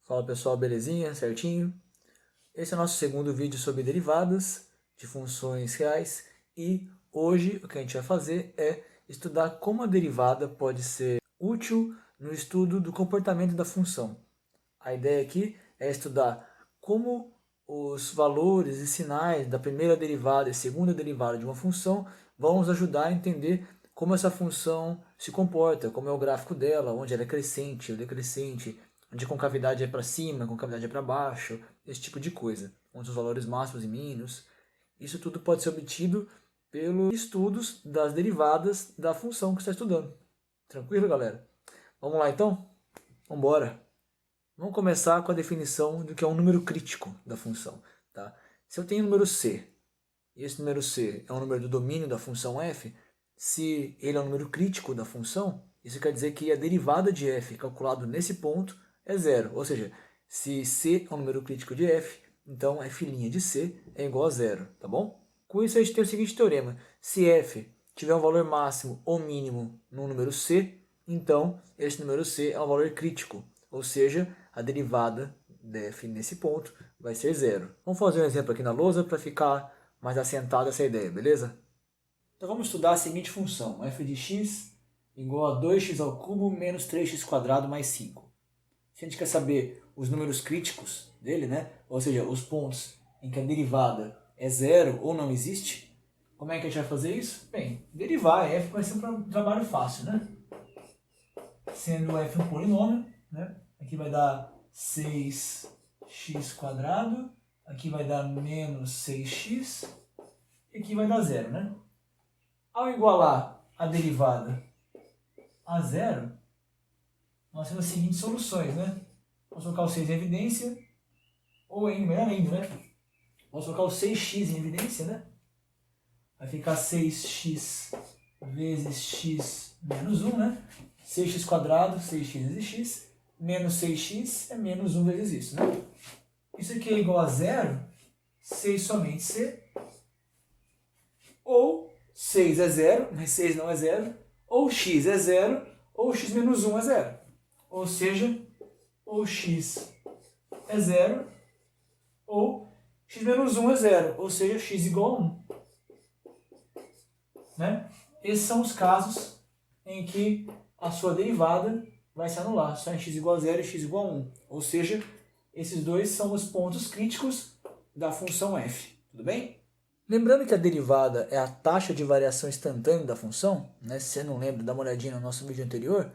Fala pessoal, belezinha? Certinho? Esse é o nosso segundo vídeo sobre derivadas de funções reais e hoje o que a gente vai fazer é estudar como a derivada pode ser útil no estudo do comportamento da função. A ideia aqui é estudar como os valores e sinais da primeira derivada e segunda derivada de uma função vão nos ajudar a entender como essa função se comporta, como é o gráfico dela, onde ela é crescente ou decrescente, onde a concavidade é para cima, a concavidade é para baixo, esse tipo de coisa, onde os valores máximos e mínimos. Isso tudo pode ser obtido pelos estudos das derivadas da função que você está estudando. Tranquilo, galera? Vamos lá então? Vamos embora! Vamos começar com a definição do que é um número crítico da função. Tá? Se eu tenho o número c, e esse número c é um número do domínio da função f, se ele é um número crítico da função, isso quer dizer que a derivada de f calculado nesse ponto é zero. Ou seja, se c é um número crítico de f, então f' de c é igual a zero. Tá bom? Com isso a gente tem o seguinte teorema. Se f tiver um valor máximo ou mínimo no número c, então esse número c é um valor crítico. Ou seja, a derivada de f nesse ponto vai ser zero. Vamos fazer um exemplo aqui na lousa para ficar mais assentada essa ideia, beleza? Então vamos estudar a seguinte função, f de x igual a 2x ao cubo menos 3x quadrado mais 5. Se a gente quer saber os números críticos dele, né? Ou seja, os pontos em que a derivada é zero ou não existe, como é que a gente vai fazer isso? Bem, derivar f vai ser um trabalho fácil, né? Sendo f um polinômio, né? Aqui vai dar 6x quadrado, aqui vai dar menos 6x, e aqui vai dar zero, né? Ao igualar a derivada a zero, nós temos as seguintes soluções, né? Vamos colocar o 6 em evidência, ou ainda, melhor ainda, né? Vamos colocar o 6x em evidência, né? Vai ficar 6x vezes x menos 1, né? 6x quadrado, 6x vezes x, menos 6x é menos 1 vezes isso, né? Isso aqui é igual a zero, 6 somente c, ou 6 é zero, mas 6 não é zero, ou x é zero, ou x menos 1 é zero. Ou seja, ou x é zero, ou x menos 1 é zero, ou seja, x igual a 1. Né? Esses são os casos em que a sua derivada vai se anular, só em x igual a 0 e x igual a 1. Ou seja, esses dois são os pontos críticos da função f. Tudo bem? Lembrando que a derivada é a taxa de variação instantânea da função, né? Se você não lembra, dá uma olhadinha no nosso vídeo anterior,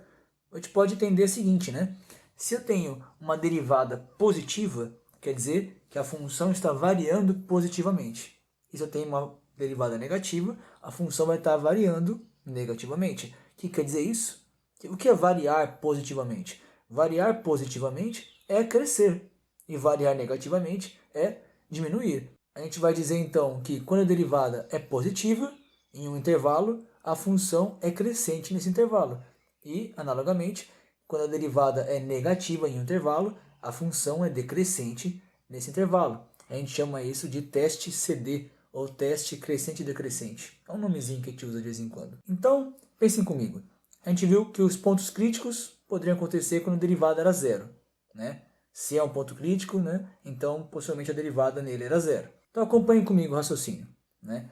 a gente pode entender o seguinte, né? Se eu tenho uma derivada positiva, quer dizer que a função está variando positivamente. E se eu tenho uma derivada negativa, a função vai estar variando negativamente. O que quer dizer isso? O que é variar positivamente? Variar positivamente é crescer e variar negativamente é diminuir. A gente vai dizer então que quando a derivada é positiva, em um intervalo, a função é crescente nesse intervalo. E, analogamente, quando a derivada é negativa em um intervalo, a função é decrescente nesse intervalo. A gente chama isso de teste CD, ou teste crescente e decrescente. É um nomezinho que a gente usa de vez em quando. Então, pensem comigo. A gente viu que os pontos críticos poderiam acontecer quando a derivada era zero, né? Se é um ponto crítico, né? Então possivelmente a derivada nele era zero. Então acompanhem comigo o raciocínio, né?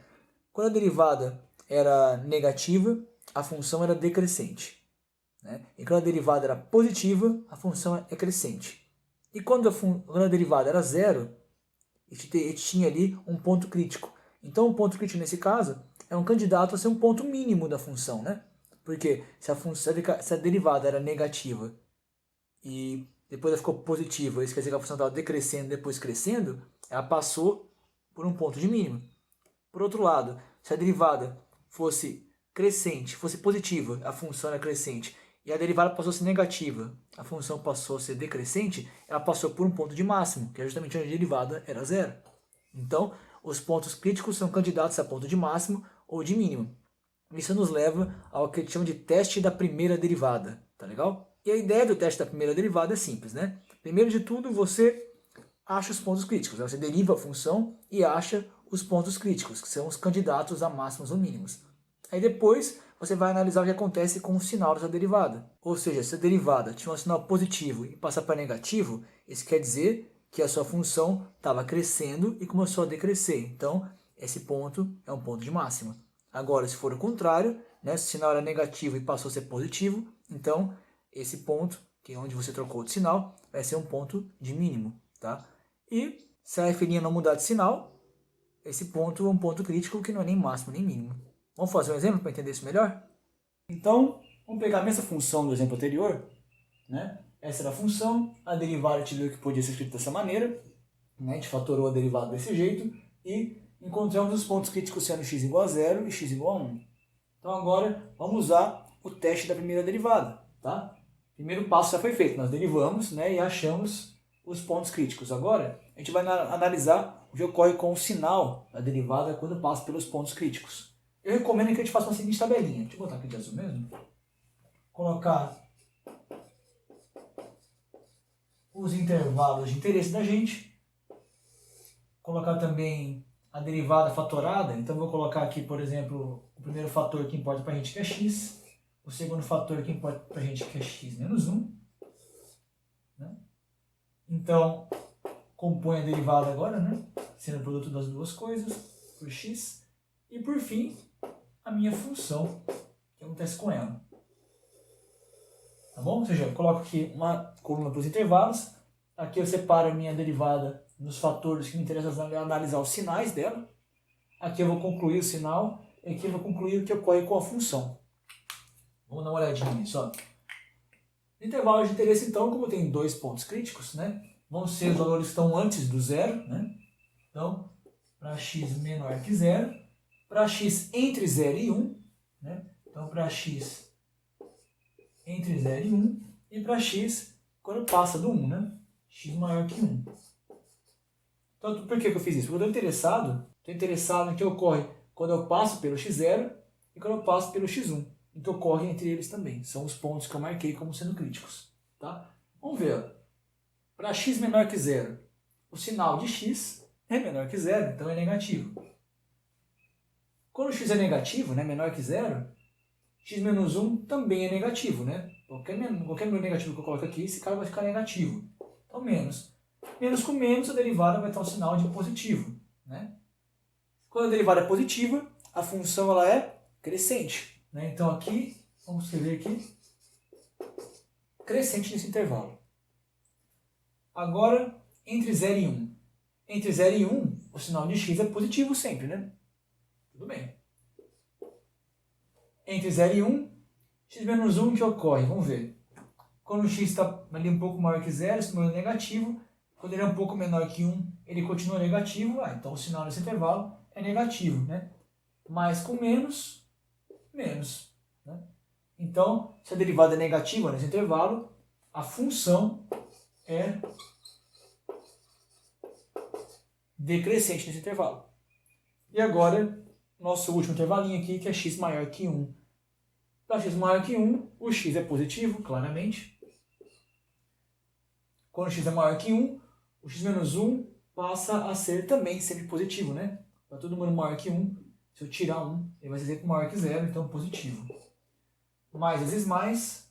Quando a derivada era negativa, a função era decrescente, né? E quando a derivada era positiva, a função é crescente. E quando a derivada era zero, a gente tinha ali um ponto crítico. Então o ponto crítico nesse caso é um candidato a ser um ponto mínimo da função, né? Porque se a derivada era negativa e depois ela ficou positiva, isso quer dizer que a função estava decrescendo depois crescendo, ela passou por um ponto de mínimo. Por outro lado, se a derivada fosse crescente, fosse positiva, a função era crescente, e a derivada passou a ser negativa, a função passou a ser decrescente, ela passou por um ponto de máximo, que é justamente onde a derivada era zero. Então, os pontos críticos são candidatos a ponto de máximo ou de mínimo. Isso nos leva ao que a gente chama de teste da primeira derivada, tá legal? E a ideia do teste da primeira derivada é simples, né? Primeiro de tudo, você acha os pontos críticos, né? Você deriva a função e acha os pontos críticos, que são os candidatos a máximos ou mínimos. Aí depois você vai analisar o que acontece com o sinal dessa derivada. Ou seja, se a derivada tiver um sinal positivo e passar para negativo, isso quer dizer que a sua função estava crescendo e começou a decrescer. Então, esse ponto é um ponto de máxima. Agora, se for o contrário, né, se o sinal era negativo e passou a ser positivo, então esse ponto, que é onde você trocou de sinal, vai ser um ponto de mínimo. Tá? E se a f' não mudar de sinal, esse ponto é um ponto crítico que não é nem máximo nem mínimo. Vamos fazer um exemplo para entender isso melhor? Então, vamos pegar a mesma função do exemplo anterior, né? Essa era a função, a derivada a gente viu que podia ser escrita dessa maneira, né? A gente fatorou a derivada desse jeito e encontramos os pontos críticos sendo x igual a 0 e x igual a 1. Então agora vamos usar o teste da primeira derivada, tá? Primeiro passo já foi feito, nós derivamos, né, e achamos os pontos críticos. Agora a gente vai analisar o que ocorre com o sinal da derivada quando passa pelos pontos críticos. Eu recomendo que a gente faça uma seguinte tabelinha. Deixa eu botar aqui de azul mesmo. Colocar os intervalos de interesse da gente. Colocar também a derivada fatorada. Então vou colocar aqui, por exemplo, o primeiro fator que importa para a gente que é x. O segundo fator que importa para a gente que é x menos 1. Né? Então, compõe a derivada agora, né? Sendo o produto das duas coisas, por x. E por fim, a minha função, que acontece com ela. Tá bom? Ou seja, eu coloco aqui uma coluna para os intervalos. Aqui eu separo a minha derivada nos fatores que me interessam analisar os sinais dela. Aqui eu vou concluir o sinal. E aqui eu vou concluir o que ocorre com a função. Vamos dar uma olhadinha nisso. Ó. Intervalos de interesse, então, como tem dois pontos críticos, né? Vão ser os valores que estão antes do zero. Né? Então, para x menor que zero. Para x entre 0 e 1. Né? Então, para x entre 0 e 1. E para x quando passa do 1. Né? X maior que 1. Então, por que eu fiz isso? Porque eu estou interessado no que ocorre quando eu passo pelo x0 e quando eu passo pelo x1. O que ocorre entre eles também. São os pontos que eu marquei como sendo críticos. Tá? Vamos ver. Para x menor que 0, o sinal de x é menor que 0, então é negativo. Quando x é negativo, né, menor que 0, x menos 1 também é negativo. Né? Qualquer número negativo que eu coloco aqui, esse cara vai ficar negativo. Então, menos. Menos com menos, a derivada vai ter um sinal de positivo. Né? Quando a derivada é positiva, a função ela é crescente. Né? Então aqui, vamos escrever aqui, crescente nesse intervalo. Agora, entre 0 e 1. Entre 0 e 1, o sinal de x é positivo sempre, né? Tudo bem. Entre 0 e 1, x menos 1, o que ocorre? Vamos ver. Quando o x está ali um pouco maior que 0, esse número é negativo. Quando ele é um pouco menor que 1, ele continua negativo. Então o sinal desse intervalo é negativo, né? Mais com menos, menos. Né? Então, se a derivada é negativa nesse intervalo, a função é decrescente nesse intervalo. E agora, nosso último intervalinho aqui, que é x maior que 1. Para x maior que 1, o x é positivo, claramente. Quando x é maior que 1, o x menos 1 passa a ser também sempre positivo, né? Para todo número maior que 1, se eu tirar 1, ele vai ser sempre maior que 0, então positivo. Mais vezes mais,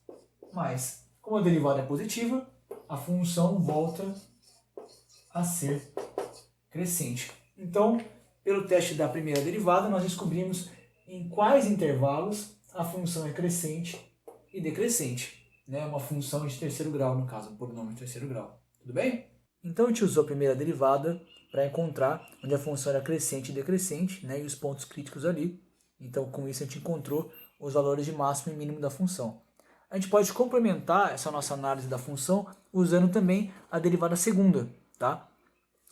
mais. Como a derivada é positiva, a função volta a ser crescente. Então, pelo teste da primeira derivada, nós descobrimos em quais intervalos a função é crescente e decrescente. Né? Uma função de terceiro grau, no caso, um polinômio de terceiro grau. Tudo bem? Então, a gente usou a primeira derivada para encontrar onde a função era crescente e decrescente, né? E os pontos críticos ali. Então, com isso, a gente encontrou os valores de máximo e mínimo da função. A gente pode complementar essa nossa análise da função usando também a derivada segunda. Tá?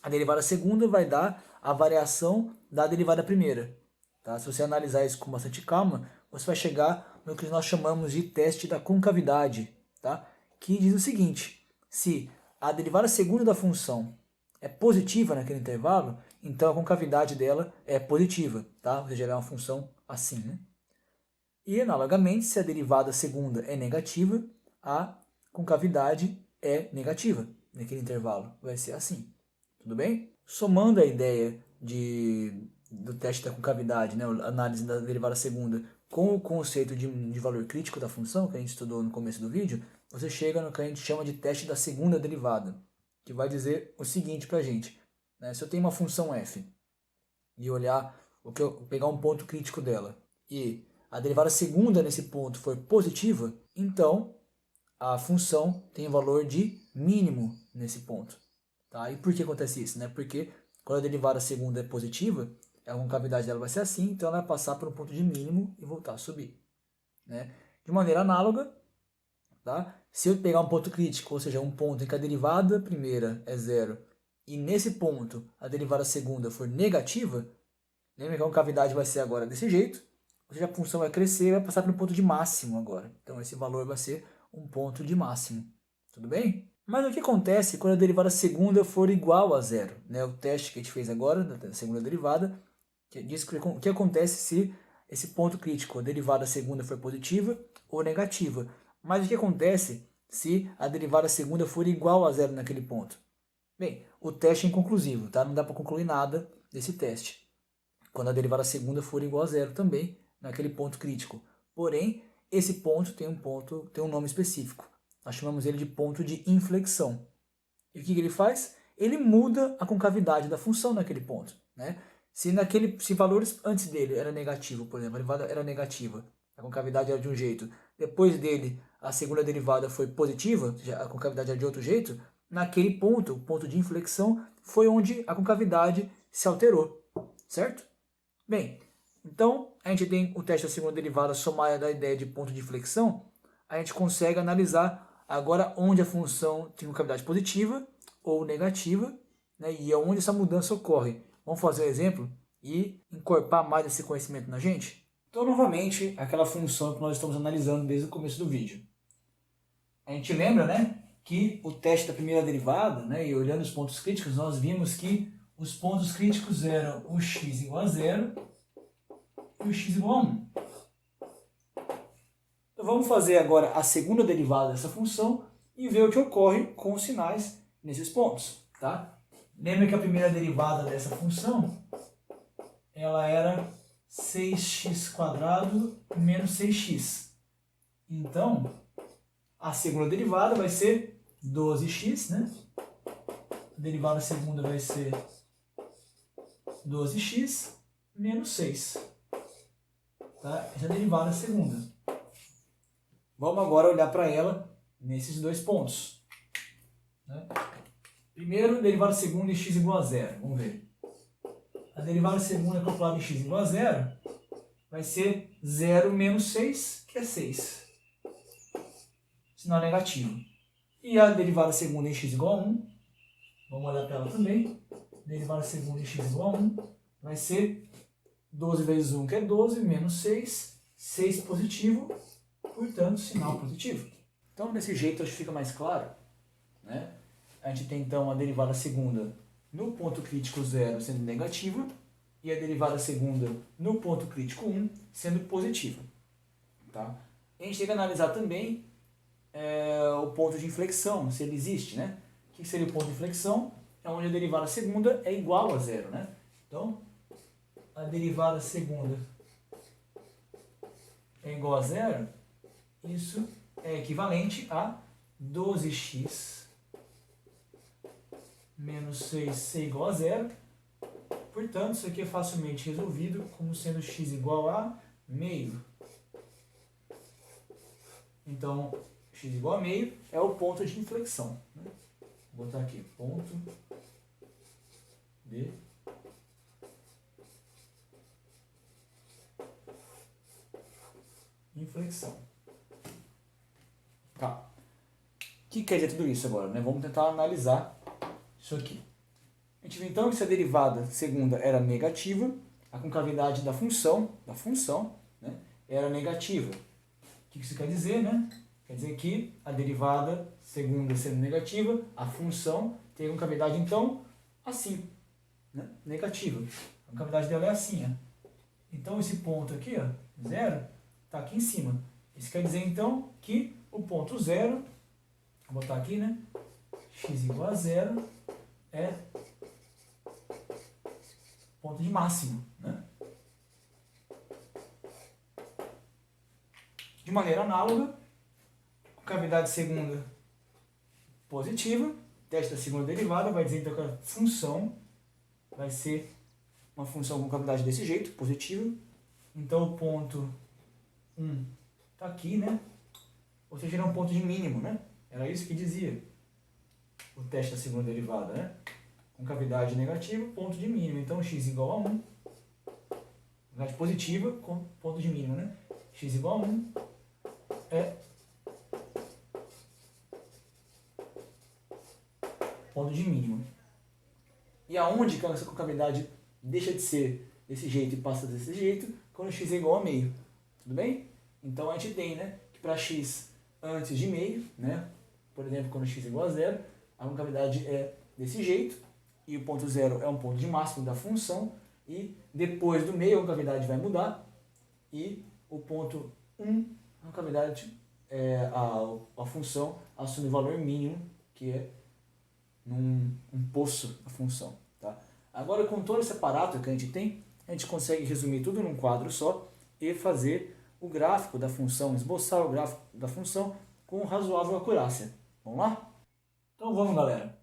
A derivada segunda vai dar a variação da derivada primeira. Tá? Se você analisar isso com bastante calma, você vai chegar no que nós chamamos de teste da concavidade, tá? Que diz o seguinte: se a derivada segunda da função é positiva naquele intervalo, então a concavidade dela é positiva, tá? Ou seja, ela é uma função assim, né? E, analogamente, se a derivada segunda é negativa, a concavidade é negativa naquele intervalo. Vai ser assim. Tudo bem? Somando a ideia do teste da concavidade, né, a análise da derivada segunda, com o conceito de valor crítico da função, que a gente estudou no começo do vídeo, você chega no que a gente chama de teste da segunda derivada, que vai dizer o seguinte para a gente, né? Se eu tenho uma função f e olhar, pegar um ponto crítico dela, e a derivada segunda nesse ponto for positiva, então a função tem valor de mínimo nesse ponto. Tá? E por que acontece isso? Né? Porque quando a derivada segunda é positiva, a concavidade dela vai ser assim, então ela vai passar por um ponto de mínimo e voltar a subir. Né? De maneira análoga, tá? Se eu pegar um ponto crítico, ou seja, um ponto em que a derivada primeira é zero, e nesse ponto a derivada segunda for negativa, lembra que a concavidade vai ser agora desse jeito, ou seja, a função vai crescer e vai passar por um ponto de máximo agora. Então esse valor vai ser um ponto de máximo. Tudo bem? Mas o que acontece quando a derivada segunda for igual a zero? Né? O teste que a gente fez agora, da segunda derivada, que diz o que acontece se esse ponto crítico, a derivada segunda for positiva ou negativa. Mas o que acontece se a derivada segunda for igual a zero naquele ponto? Bem, o teste é inconclusivo, tá? Não dá para concluir nada desse teste. Quando a derivada segunda for igual a zero também, naquele ponto crítico. Porém, esse ponto tem um nome específico. Nós chamamos ele de ponto de inflexão. E o que ele faz? Ele muda a concavidade da função naquele ponto. Né? Se valores antes dele era negativo, por exemplo, a derivada era negativa, a concavidade era de um jeito, depois dele a segunda derivada foi positiva, a concavidade era de outro jeito, naquele ponto, o ponto de inflexão, foi onde a concavidade se alterou, certo? Bem, então a gente tem o teste da segunda derivada somada da ideia de ponto de inflexão, a gente consegue analisar agora onde a função tem concavidade positiva ou negativa, né, e onde essa mudança ocorre. Vamos fazer um exemplo e encorpar mais esse conhecimento na gente? Então, novamente, aquela função que nós estamos analisando desde o começo do vídeo. A gente lembra, né, que o teste da primeira derivada, né, e olhando os pontos críticos, nós vimos que os pontos críticos eram o x igual a 0 e o x igual a 1. Então, vamos fazer agora a segunda derivada dessa função e ver o que ocorre com os sinais nesses pontos. Tá? Lembra que a primeira derivada dessa função ela era 6x² menos 6x. Então, a segunda derivada vai ser 12x, né? A derivada segunda vai ser 12x menos 6. Tá? Essa é a derivada segunda. Vamos agora olhar para ela nesses dois pontos. Né? Primeiro, derivada segunda em x igual a 0. Vamos ver. A derivada segunda calculada em x igual a 0 vai ser 0 menos 6, que é 6. Sinal negativo. E a derivada segunda em x igual a 1, vamos olhar para ela também. Derivada segunda em x igual a 1 vai ser 12 vezes 1, que é 12, menos 6, 6 positivo, portanto, sinal positivo. Então, desse jeito, acho que fica mais claro. Né? A gente tem, então, a derivada segunda no ponto crítico 0 sendo negativa e a derivada segunda no ponto crítico 1 sendo positiva. Tá? A gente tem que analisar também o ponto de inflexão, se ele existe. Né? O que seria o ponto de inflexão? É onde a derivada segunda é igual a 0. Né? Então, a derivada segunda é igual a 0, isso é equivalente a 12x menos 6c igual a 0. Portanto, isso aqui é facilmente resolvido como sendo x igual a meio. Então, x igual a meio é o ponto de inflexão. Né? Vou botar aqui, ponto de inflexão. Tá. O que quer dizer tudo isso agora? Né? Vamos tentar analisar isso aqui. A gente viu então que se a derivada segunda era negativa, a concavidade da função né, era negativa. O que isso quer dizer? Né? Quer dizer que a derivada segunda sendo negativa, a função tem a concavidade então assim, né? Negativa. A concavidade dela é assim. Ó. Então esse ponto aqui, ó, 0, está aqui em cima. Isso quer dizer então que o ponto 0, vou botar aqui, né? X igual a 0 é ponto de máximo, né? De maneira análoga, cavidade segunda positiva, teste da segunda derivada, vai dizer então que a função vai ser uma função com cavidade desse jeito, positiva. Então o ponto 1 está aqui, né? Ou seja, era um ponto de mínimo, né? Era isso que dizia o teste da segunda derivada, né? Com cavidade negativa, ponto de mínimo. Então x igual a 1, cavidade positiva com ponto de mínimo, né? X igual a 1 é ponto de mínimo. E aonde que essa concavidade deixa de ser desse jeito e passa desse jeito? Quando x é igual a meio. Tudo bem? Então a gente tem, né, que para x antes de meio, né, por exemplo, quando x é igual a zero, a concavidade é desse jeito, e o ponto zero é um ponto de máximo da função, e depois do meio a concavidade vai mudar, e o ponto 1, a concavidade, a função assume o valor mínimo, que é um poço da função. Tá? Agora, com todo esse aparato que a gente tem, a gente consegue resumir tudo num quadro só e fazer o gráfico da função, esboçar o gráfico da função com razoável acurácia. Vamos lá? Então vamos, galera.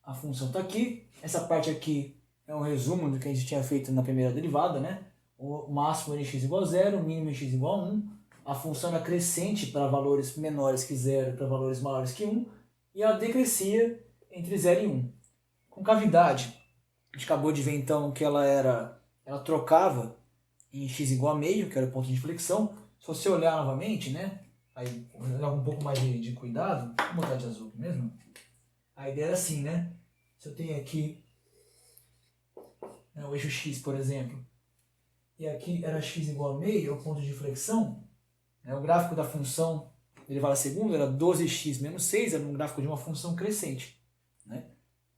A função está aqui. Essa parte aqui é um resumo do que a gente tinha feito na primeira derivada, né? O máximo em x igual a 0, o mínimo em x igual a 1. A função é crescente para valores menores que 0 para valores maiores que 1. E ela decrescia entre 0 e 1. Com cavidade, a gente acabou de ver então que ela trocava em x igual a meio, que era o ponto de inflexão. Se você olhar novamente, né, aí olhar um pouco mais de cuidado, vou botar de azul aqui mesmo. A ideia era assim, né? Se eu tenho aqui, né, o eixo x, por exemplo, e aqui era x igual a meio, é o ponto de inflexão, né, o gráfico da função derivada segunda era 12x menos 6, era um gráfico de uma função crescente. Né?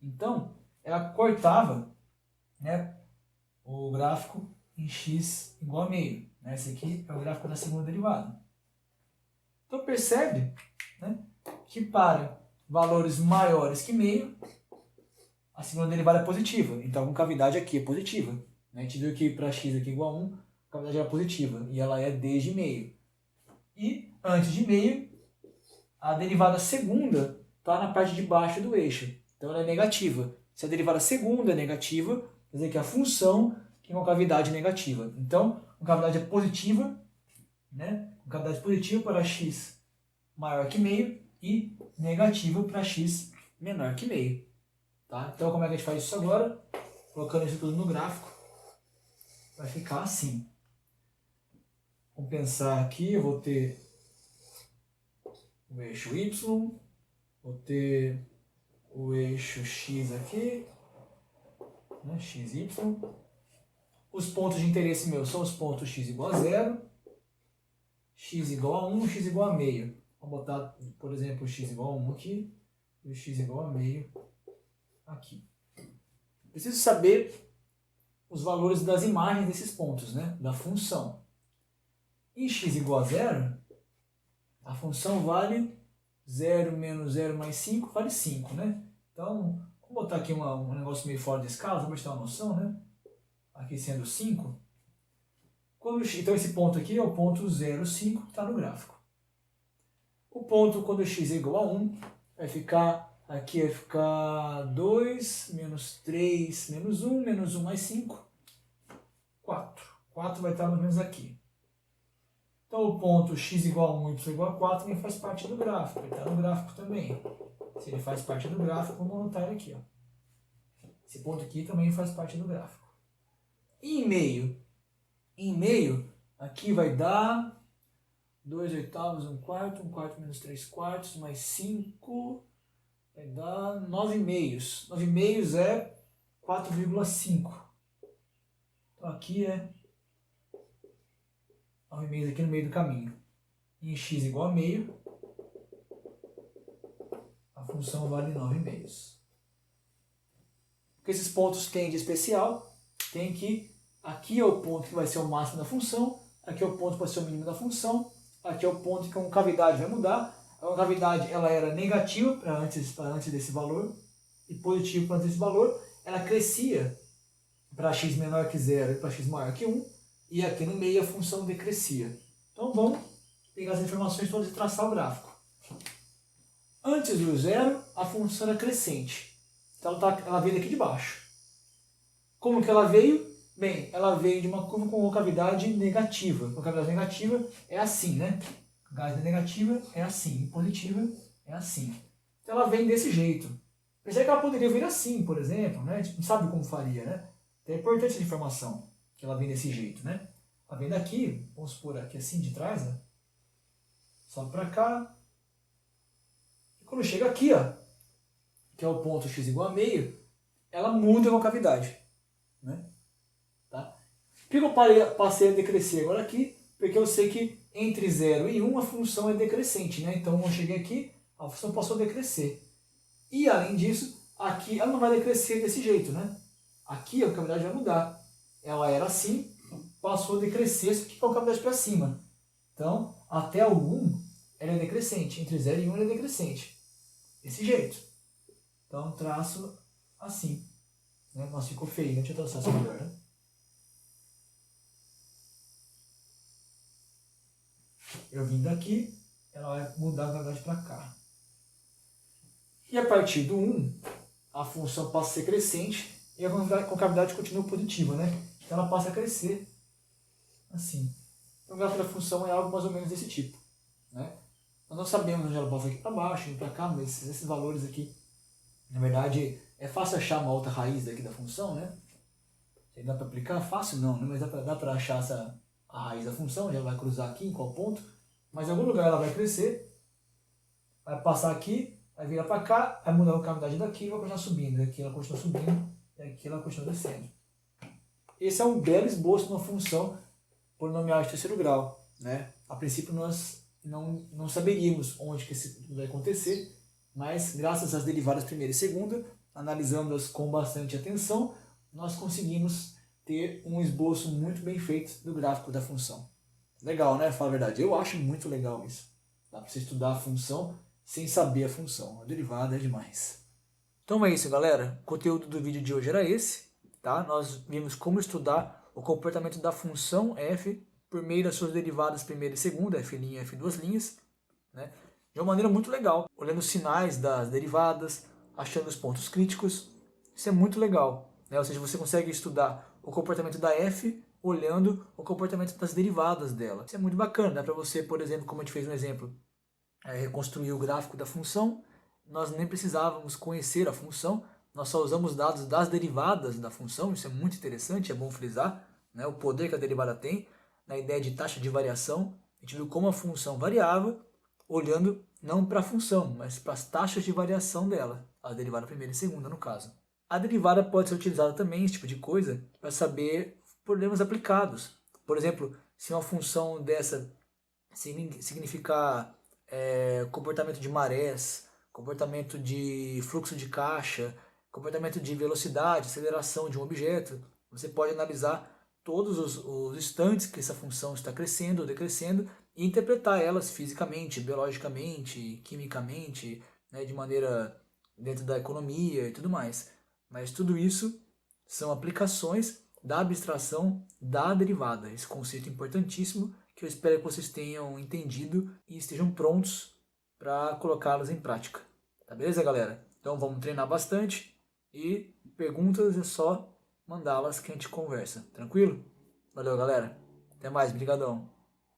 Então, ela cortava, né, o gráfico em x igual a meio. Né? Esse aqui é o gráfico da segunda derivada. Então, percebe, né, que para valores maiores que meio, a segunda derivada é positiva. Então, a concavidade aqui é positiva. Né? A gente viu que para x aqui igual a 1, a concavidade era positiva. E ela é desde meio. E, antes de meio, a derivada segunda está na parte de baixo do eixo. Então, ela é negativa. Se a derivada segunda é negativa, quer dizer que a função tem concavidade negativa. Então, a concavidade é positiva, né? Concavidade positiva para x maior que meio e negativa para x menor que meio. Tá? Então, como é que a gente faz isso agora? Colocando isso tudo no gráfico, vai ficar assim. Vamos pensar aqui, eu vou ter o eixo y, vou ter o eixo x aqui, né, xy. Os pontos de interesse meu são os pontos x igual a 0, x igual a 1, x igual a meio. Vamos botar, por exemplo, o x igual a 1 aqui e o x igual a meio aqui. Preciso saber os valores das imagens desses pontos, né, da função. Em x igual a 0, a função vale 0 menos 0 mais 5 vale 5, né? Então, vamos botar aqui um negócio meio fora de escala, só para gente ter uma noção, né? Aqui sendo 5. Então, esse ponto aqui é o ponto 0, 5, que está no gráfico. O ponto, quando x é igual a 1, vai ficar, aqui vai ficar 2, menos 3, menos 1 mais 5, 4. 4 vai estar mais ou menos aqui. Então, o ponto x igual a 1 e y igual a 4 também faz parte do gráfico. Ele está no gráfico também. Se ele faz parte do gráfico, vamos anotar ele aqui. Ó. Esse ponto aqui também faz parte do gráfico. E em meio? Em meio, aqui vai dar 2 oitavos, 1 quarto menos 3 quartos, mais 5, vai dar 9 meios. 9 meios é 4,5. Então, aqui é 9 meios aqui no meio do caminho. E em x igual a meio, a função vale 9 meios. O que esses pontos têm de especial? Tem que aqui é o ponto que vai ser o máximo da função, aqui é o ponto que vai ser o mínimo da função, aqui é o ponto que a concavidade vai mudar. A concavidade ela era negativa para antes desse valor e positiva para antes desse valor. Ela crescia para x menor que 0 e para x maior que 1. E aqui no meio a função decrescia. Então vamos pegar as informações todas e traçar o gráfico. Antes do zero, a função era crescente. Então ela veio daqui de baixo. Como que ela veio? Bem, ela veio de uma curva com concavidade negativa. Concavidade negativa é assim, né? Concavidade negativa é assim, e positiva é assim. Então ela vem desse jeito. Pensei que ela poderia vir assim, por exemplo, né? A gente não sabe como faria, né? Então é importante essa informação, que ela vem desse jeito, né? Ela vem daqui, vamos supor aqui assim de trás, né? Sobe para cá. E quando chega aqui, ó, que é o ponto x igual a meio, ela muda a concavidade, né? Tá? Por que eu passei a decrescer agora aqui? Porque eu sei que entre 0 e 1 a função é decrescente, né? Então, quando eu cheguei aqui, a função passou a decrescer. E, além disso, aqui ela não vai decrescer desse jeito, né? Aqui a concavidade vai mudar. Ela era assim, passou a decrescer, só que com a concavidade para cima. Então, até o 1, ela é decrescente. Entre 0 e 1, ela é decrescente. Desse jeito. Então, traço assim. Né? Nossa, ficou feio, né? Deixa eu traçar isso melhor, né? Eu vim daqui, ela vai mudar a concavidade para cá. E a partir do 1, a função passa a ser crescente e a concavidade continua positiva, né? Então ela passa a crescer assim. Então o gráfico da função é algo mais ou menos desse tipo, né? Nós não sabemos onde ela passa aqui para baixo, aqui para cá, mas esses valores aqui, na verdade, é fácil achar uma outra raiz daqui da função, né? Dá para aplicar? Fácil não, né? Mas dá para achar a raiz da função, onde ela vai cruzar aqui, em qual ponto. Mas em algum lugar ela vai crescer, vai passar aqui, vai virar para cá, vai mudar a concavidade daqui e vai continuar subindo. Daqui ela continua subindo e aqui ela continua descendo. Esse é um belo esboço de uma função polinomial de terceiro grau, né? A princípio nós não saberíamos onde que isso vai acontecer, mas graças às derivadas primeira e segunda, analisando-as com bastante atenção, nós conseguimos ter um esboço muito bem feito do gráfico da função. Legal, né? Fala a verdade. Eu acho muito legal isso. Dá para você estudar a função sem saber a função. A derivada é demais. Então é isso, galera. O conteúdo do vídeo de hoje era esse. Tá? Nós vimos como estudar o comportamento da função f por meio das suas derivadas primeira e segunda, f' e f', né? De uma maneira muito legal, olhando os sinais das derivadas, achando os pontos críticos. Isso é muito legal, né? Ou seja, você consegue estudar o comportamento da f olhando o comportamento das derivadas dela. Isso é muito bacana. Dá para você, por exemplo, como a gente fez no exemplo, reconstruir o gráfico da função. Nós nem precisávamos conhecer a função, nós só usamos dados das derivadas da função. Isso é muito interessante, é bom frisar, né, o poder que a derivada tem na ideia de taxa de variação. A gente viu como a função variava, olhando não para a função, mas para as taxas de variação dela, a derivada primeira e segunda no caso. A derivada pode ser utilizada também, esse tipo de coisa, para saber problemas aplicados. Por exemplo, se uma função dessa significar comportamento de marés, comportamento de fluxo de caixa, comportamento de velocidade, aceleração de um objeto, você pode analisar todos os instantes que essa função está crescendo ou decrescendo e interpretar elas fisicamente, biologicamente, quimicamente, né, de maneira dentro da economia e tudo mais. Mas tudo isso são aplicações da abstração da derivada, esse conceito importantíssimo que eu espero que vocês tenham entendido e estejam prontos para colocá-las em prática. Tá beleza, galera? Então vamos treinar bastante e perguntas é só mandá-las que a gente conversa. Tranquilo? Valeu, galera. Até mais. Brigadão.